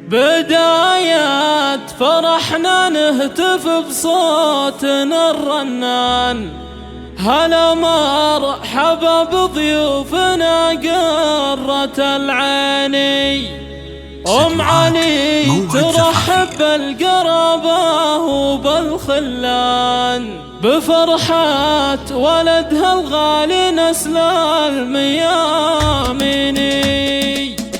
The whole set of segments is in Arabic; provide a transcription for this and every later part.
بدايات فرحنا نهتف بصوتنا الرنان، هلا مرحبا بضيوفنا قرة العيني. أم علي ترحب بالقرابة وبالخلان، بفرحة ولدها الغالي نسل المياميني.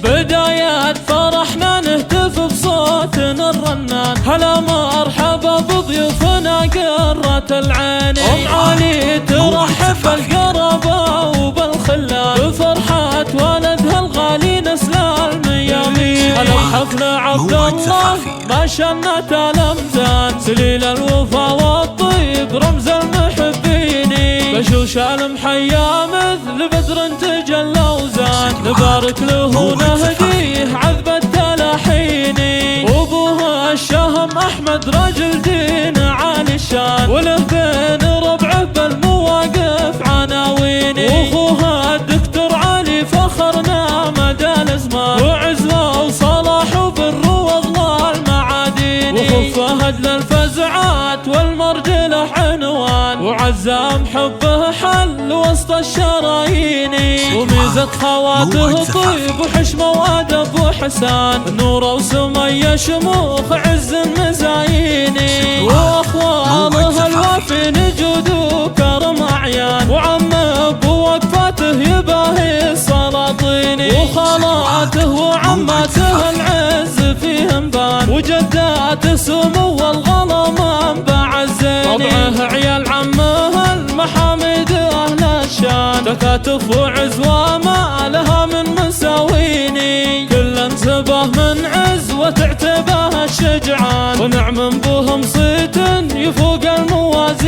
بدايات فرحنا نهتف بصوتنا الرنان، هلا مرحبا بضيوفنا قرة العيني. أم علي ترحب بالقرابة وبالخلان، بفرحة ولدها الغالي نسل الميامين. هلا بحفلة عبد الله ما شنت الأمزان، سليل الوفا والطيب رمز المحبين. بشوش المحيا مثل بدر تجلى وزان، نبارك له نهديه عذب التلاحين. وابوها الشهم احمد رجل دين عالي الشان، وله بين ربعه بالمواقف عناوين. واخوها الدكتور علي فخرنا مدى الازمان، وعزوه وصلاح وبر واغلى المعادين. وخفهد للفزعات والمرجله عنوان، وعزام حبه حل وسط الشرايين. وميزة خواته طيب وحشمه وادب وحسان، نوره وسميه شموخ عز مزاييني. واخواله الوافين جود وكرم اعيان، وعمه بوقفاته يباهي السلاطين. وخالاته وعماته العز فيهم بان، وجداته سمو والغلا منبع الزين. طبعه عيال عمه المحامد اهل الشان، تكاتف وعزوه ما لها من مساويني. كل انتبه من عز وتعتبه الشجعان، ونعم بهم صيت يفوق الموازين.